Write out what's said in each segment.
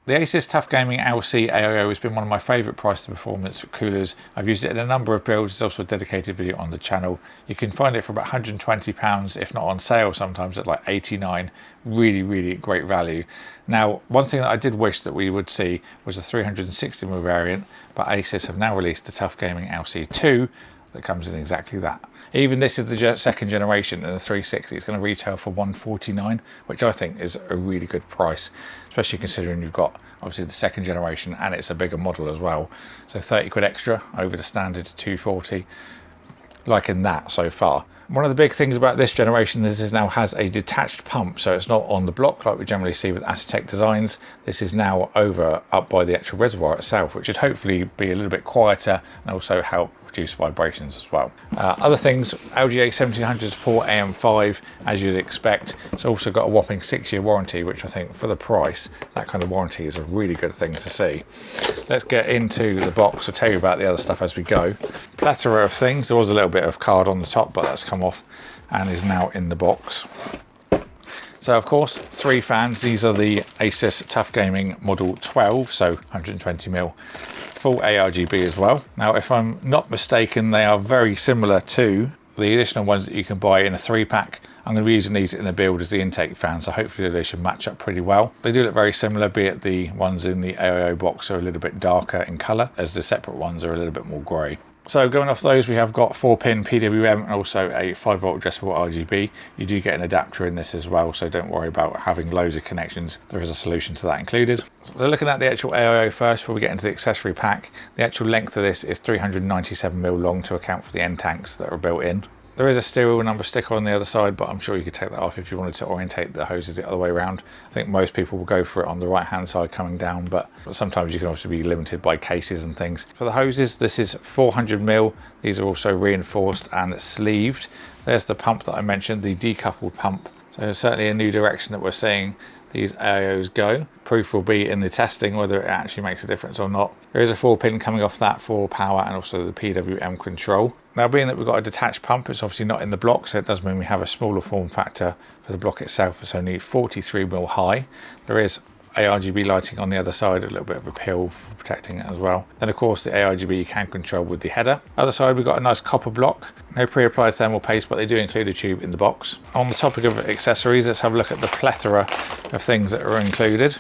The ASUS TUF LC AIO has been one of my favourite price to performance coolers. I've used it in a number of builds. There's also a dedicated video on the channel. You can find it for about £120, if not on sale sometimes at like £89. Really great value. Now, one thing that I did wish that we would see was a 360mm variant, but ASUS have now released the TUF LC 2 that comes in exactly that. Even this is the second generation and the 360. It's going to retail for £149, which I think is a really good price, especially considering you've got obviously the second generation and it's a bigger model as well. So 30 quid extra over the standard 240, liking that so far. One of the big things about this generation is this now has a detached pump, so it's not on the block like we generally see with ASUS designs. This is now up by the actual reservoir itself, which should hopefully be a little bit quieter and also help reduce vibrations as well. Other things, LGA 1700 support AM5 as you'd expect. It's also got a whopping 6-year warranty, which I think for the price, that kind of warranty is a really good thing to see. Let's get into the box. I'll tell you about the other stuff as we go. Plethora of things. There was a little bit of card on the top, but that's come off and is now in the box. So of course, 3 fans. These are the ASUS TUF Gaming Model 12, so 120mm, full ARGB as well. Now, if I'm not mistaken, they are very similar to the additional ones that you can buy in a 3-pack. I'm going to be using these in the build as the intake fan, so hopefully they should match up pretty well. They do look very similar, be it the ones in the AIO box are a little bit darker in colour, as the separate ones are a little bit more grey. So going off those, we have got 4-pin PWM and also a 5V addressable RGB. You do get an adapter in this as well, so don't worry about having loads of connections. There is a solution to that included. So looking at the actual AIO first, before we get into the accessory pack, the actual length of this is 397mm long to account for the end tanks that are built in. There is a serial number sticker on the other side, but I'm sure you could take that off if you wanted to orientate the hoses the other way around. I think most people will go for it on the right hand side coming down, but sometimes you can also be limited by cases and things. For the hoses, this is 400mm. These are also reinforced and sleeved. There's the pump that I mentioned, the decoupled pump. So certainly a new direction that we're seeing these AIOs go. Proof will be in the testing whether it actually makes a difference or not. There is a 4-pin coming off that for power and also the PWM control. Now, being that we've got a detached pump, it's obviously not in the block, so it does mean we have a smaller form factor for the block itself. It's only 43mm high. There is ARGB lighting on the other side, a little bit of a peel for protecting it as well. Then of course the ARGB you can control with the header. Other side we've got a nice copper block, no pre-applied thermal paste, but they do include a tube in the box. On the topic of accessories, let's have a look at the plethora of things that are included.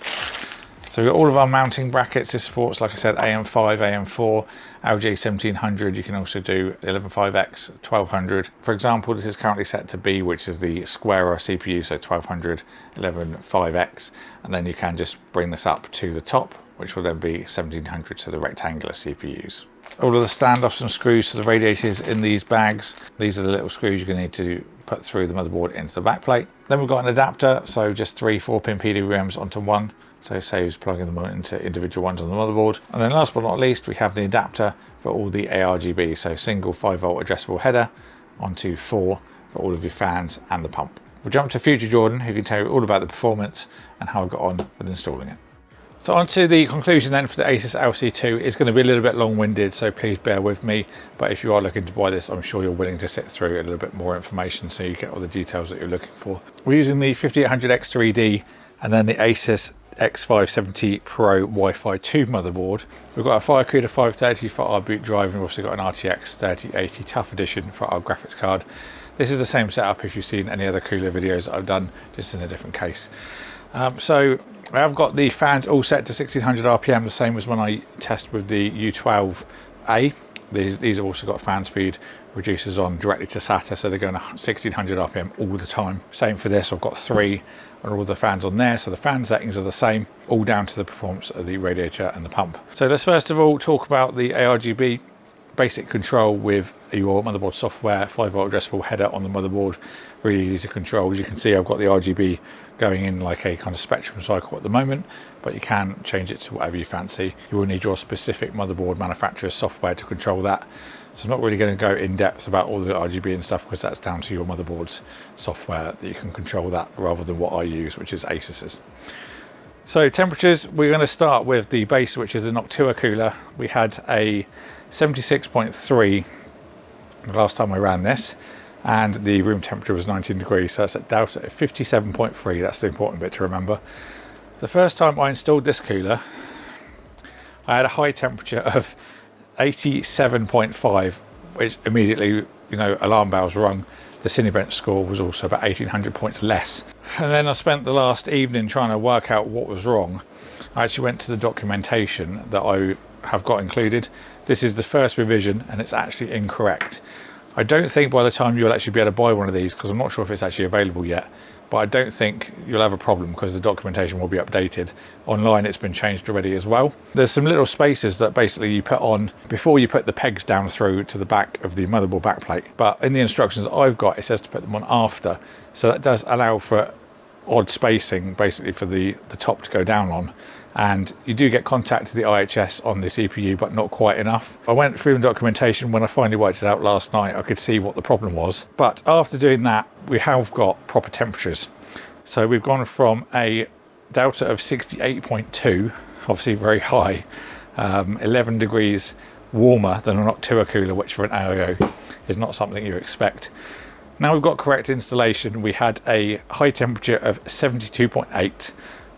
So we've got all of our mounting brackets. This supports, like I said, AM5, AM4, LG 1700. You can also do 115X, 1200. For example, this is currently set to B, which is the squarer CPU, so 1200, 115X. And then you can just bring this up to the top, which will then be 1700, so the rectangular CPUs. All of the standoffs and screws to the radiators in these bags. These are the little screws you're going to need to put through the motherboard into the backplate. Then we've got an adapter, so just 3 4-pin PWMs onto one. So saves plugging them into individual ones on the motherboard. And then last but not least, we have the adapter for all the ARGB, so single 5V addressable header onto 4 for all of your fans and the pump. We'll jump to Future Jordan, who can tell you all about the performance and how I got on with installing it. So on to the conclusion then for the ASUS LC2. It's going to be a little bit long-winded, so please bear with me. But if you are looking to buy this, I'm sure you're willing to sit through a little bit more information so you get all the details that you're looking for. We're using the 5800X3D and then the ASUS X570 Pro Wi-Fi 2 motherboard. We've got a Firecooler 530 for our boot drive, and we've also got an RTX 3080 TUF Edition for our graphics card. This is the same setup if you've seen any other cooler videos that I've done, just in a different case. So I've got the fans all set to 1600 RPM, the same as when I test with the U12A. These have also got fan speed reducers on directly to SATA, so they're going 1600 RPM all the time. Same for this, I've got 3 and all the fans on there, so the fan settings are the same, all down to the performance of the radiator and the pump. So let's first of all talk about the ARGB basic control with your motherboard software. 5V addressable header on the motherboard, really easy to control. As you can see, I've got the RGB going in like a kind of spectrum cycle at the moment, but you can change it to whatever you fancy. You will need your specific motherboard manufacturer's software to control that. So I'm not really going to go in depth about all the RGB and stuff, because that's down to your motherboard's software that you can control that, rather than what I use, which is ASUS's. So temperatures, we're going to start with the base, which is a Noctua cooler. We had a 76.3 the last time I ran this, and the room temperature was 19 degrees, so that's at Delta at 57.3. That's the important bit to remember. The first time I installed this cooler, I had a high temperature of 87.5, which immediately, you know, alarm bells rung. The Cinebench score was also about 1800 points less. And then I spent the last evening trying to work out what was wrong. I actually went to the documentation that I have got included. This is the first revision and it's actually incorrect. I don't think by the time you'll actually be able to buy one of these, because I'm not sure if it's actually available yet, but I don't think you'll have a problem because the documentation will be updated. Online it's been changed already as well. There's some little spaces that basically you put on before you put the pegs down through to the back of the motherboard backplate, but in the instructions that I've got it says to put them on after, so that does allow for odd spacing basically for the top to go down on. And you do get contact to the IHS on the CPU, but not quite enough. I went through the documentation. When I finally worked it out last night, I could see what the problem was. But after doing that, we have got proper temperatures. So we've gone from a delta of 68.2, obviously very high, 11 degrees warmer than an Noctua cooler, which for an AIO is not something you expect. Now we've got correct installation. We had a high temperature of 72.8.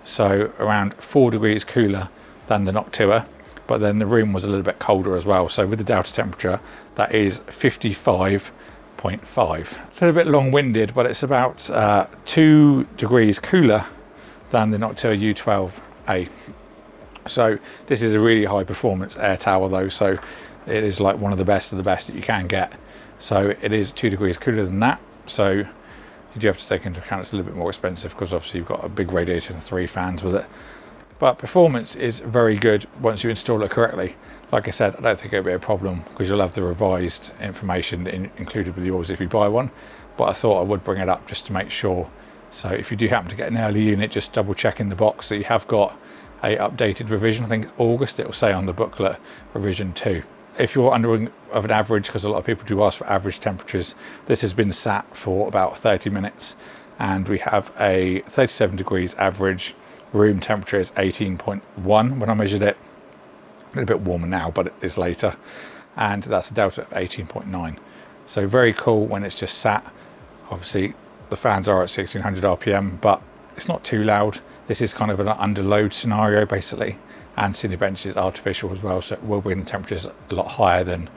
So around 4 degrees cooler than the Noctua, but then the room was a little bit colder as well. So with the delta temperature, that is 55.5. A little bit long-winded, but it's about 2 degrees cooler than the Noctua U12A. So this is a really high performance air tower though, so it is like one of the best that you can get. So it is 2 degrees cooler than that. So you do have to take into account it's a little bit more expensive because obviously you've got a big radiator and 3 fans with it. But performance is very good once you install it correctly. Like I said, I don't think it'll be a problem because you'll have the revised information included with yours if you buy one. But I thought I would bring it up just to make sure. So if you do happen to get an early unit, just double check in the box that you have got a updated revision. I think it's August, it will say on the booklet revision 2. If you're under of an average, because a lot of people do ask for average temperatures, this has been sat for about 30 minutes and we have a 37 degrees average. Room temperature is 18.1 when I measured it. A little bit warmer now, but it is later. And that's a delta of 18.9. So very cool when it's just sat. Obviously the fans are at 1600 RPM, but it's not too loud. This is kind of an under load scenario basically. And Cinebench is artificial as well, so it will bring the temperatures a lot higher than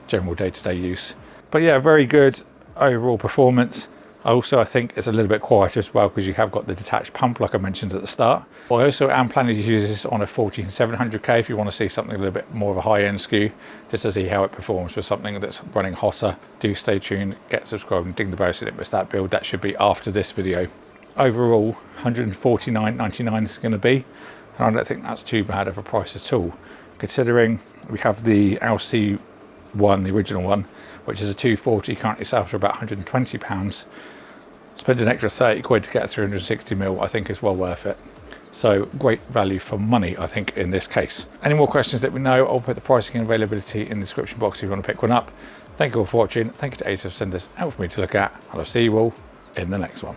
general day-to-day use. But yeah, very good overall performance. Also, I think it's a little bit quieter as well because you have got the detached pump like I mentioned at the start. I also am planning to use this on a 14700K if you want to see something a little bit more of a high-end SKU, just to see how it performs for something that's running hotter. Do stay tuned, get subscribed and ding the bell so you don't miss that build. That should be after this video. Overall, $149.99 is going to be. And I don't think that's too bad of a price at all, considering we have the LC one, the original one, which is a 240, currently sells for about £120. Spend an extra 30 quid to get a 360mm, I think is well worth it. So great value for money, I think, in this case. Any more questions, let me know. I'll put the pricing and availability in the description box if you want to pick one up. Thank you all for watching. Thank you to ASUS for sending this out for me to look at, and I'll see you all in the next one.